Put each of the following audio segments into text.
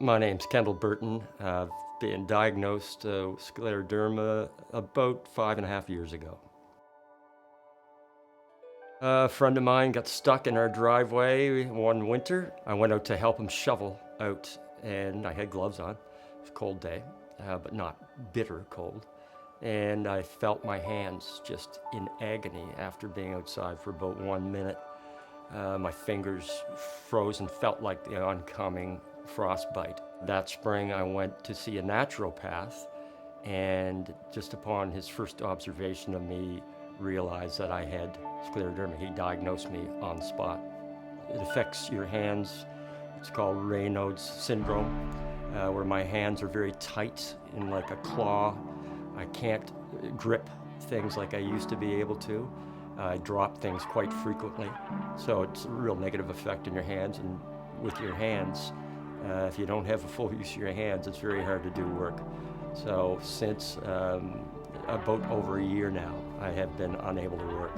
My name's Kendall Burton. I've been diagnosed with scleroderma about 5.5 years ago. A friend of mine got stuck in our driveway one winter. I went out to help him shovel out, and I had gloves on. It was a cold day, but not bitter cold. And I felt my hands just in agony after being outside for about 1 minute. My fingers froze and felt like the oncoming frostbite. That spring I went to see a naturopath, and just upon his first observation of me, realized that I had scleroderma. He diagnosed me on the spot. It affects your hands. It's called Raynaud's syndrome, where my hands are very tight in like a claw. I can't grip things like I used to be able to. I drop things quite frequently. So it's a real negative effect in your hands. And with your hands, if you don't have a full use of your hands, it's very hard to do work. So since about over a year now, I have been unable to work.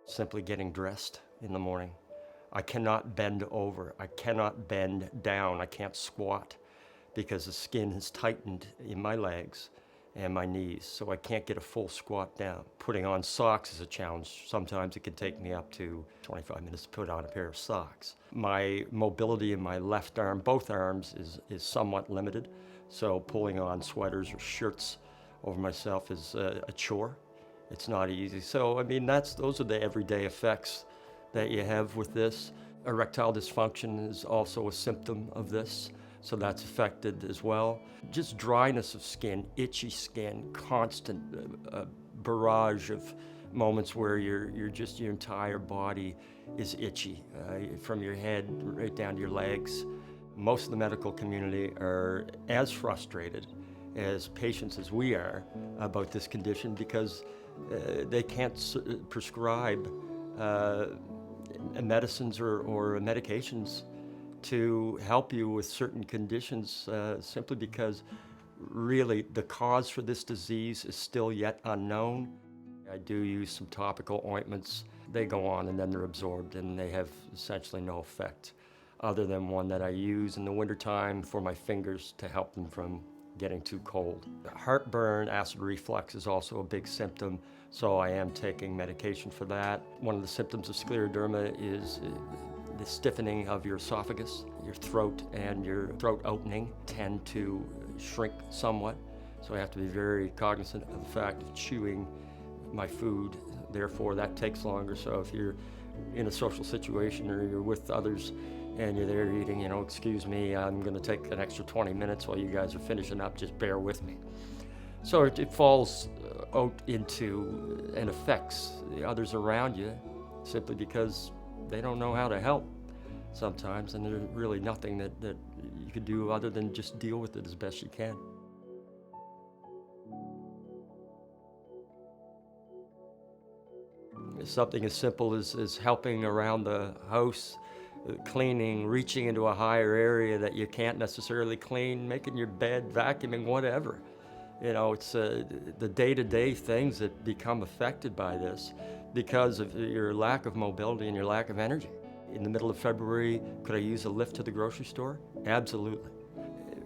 Simply getting dressed in the morning. I cannot bend over. I cannot bend down. I can't squat because the skin has tightened in my legs and my knees, so I can't get a full squat down. Putting on socks is a challenge. Sometimes it can take me up to 25 minutes to put on a pair of socks. My mobility in my left arm, both arms, is somewhat limited, so pulling on sweaters or shirts over myself is a chore. It's not easy. So, I mean, those are the everyday effects that you have with this. Erectile dysfunction is also a symptom of this, so that's affected as well. Just dryness of skin, itchy skin, constant barrage of moments where your entire body is itchy, from your head right down to your legs. Most of the medical community are as frustrated as patients as we are about this condition because they can't prescribe medicines or medications to help you with certain conditions simply because really the cause for this disease is still yet unknown. I do use some topical ointments. They go on and then they're absorbed and they have essentially no effect other than one that I use in the wintertime for my fingers to help them from getting too cold. Heartburn, acid reflux is also a big symptom, so I am taking medication for that. One of the symptoms of scleroderma is the stiffening of your esophagus. Your throat and your throat opening tend to shrink somewhat, so I have to be very cognizant of the fact of chewing my food. Therefore, that takes longer, so if you're in a social situation or you're with others and you're there eating, excuse me, I'm going to take an extra 20 minutes while you guys are finishing up, just bear with me. So it falls out into and affects the others around you simply because they don't know how to help sometimes, and there's really nothing that you can do other than just deal with it as best you can. Something as simple as helping around the house, cleaning, reaching into a higher area that you can't necessarily clean, making your bed, vacuuming, whatever. It's the day-to-day things that become affected by this because of your lack of mobility and your lack of energy. In the middle of February, could I use a lift to the grocery store? Absolutely.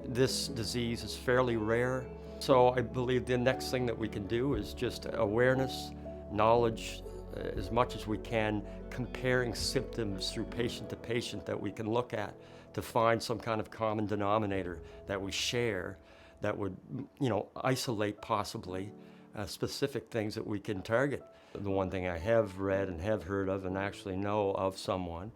This disease is fairly rare, so I believe the next thing that we can do is just awareness, knowledge, as much as we can, comparing symptoms through patient to patient that we can look at to find some kind of common denominator that we share that would, isolate possibly specific things that we can target. The one thing I have read and have heard of and actually know of someone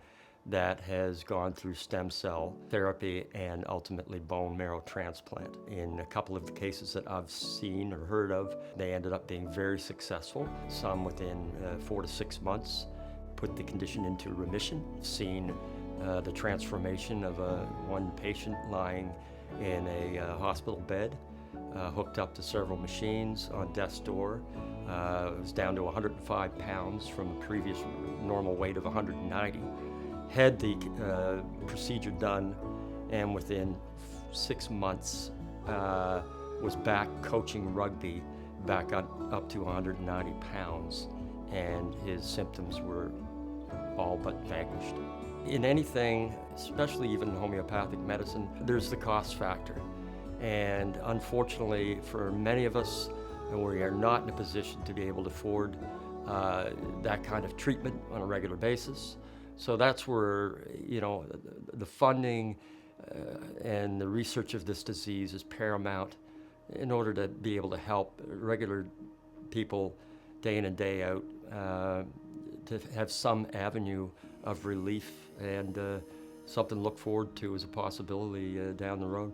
that has gone through stem cell therapy and ultimately bone marrow transplant. In a couple of the cases that I've seen or heard of, they ended up being very successful. Some within 4 to 6 months put the condition into remission. Seen the transformation of one patient lying in a hospital bed, hooked up to several machines on death's door. It was down to 105 pounds from a previous normal weight of 190. Had the procedure done, and within 6 months was back coaching rugby, back up to 190 pounds, and his symptoms were all but vanquished. In anything, especially even homeopathic medicine, there's the cost factor. And unfortunately, for many of us, we are not in a position to be able to afford that kind of treatment on a regular basis. So that's where, the funding and the research of this disease is paramount in order to be able to help regular people day in and day out to have some avenue of relief and something to look forward to as a possibility down the road.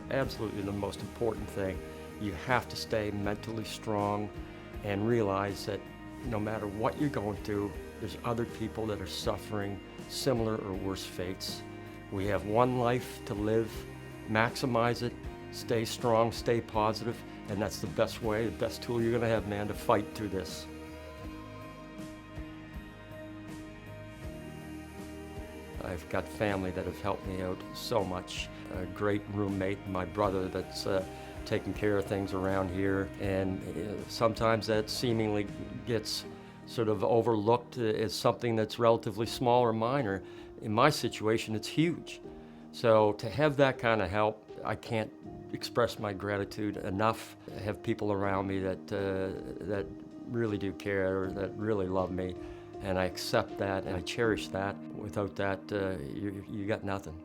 Absolutely the most important thing. You have to stay mentally strong and realize that no matter what you're going through, there's other people that are suffering similar or worse fates. We have one life to live, maximize it, stay strong, stay positive, and that's the best way, the best tool you're gonna have, man, to fight through this. I've got family that have helped me out so much. A great roommate, my brother that's taking care of things around here, and sometimes that seemingly gets sort of overlooked as something that's relatively small or minor. In my situation, it's huge. So to have that kind of help, I can't express my gratitude enough. I have people around me that really do care, that really love me, and I accept that and I cherish that. Without that, you got nothing.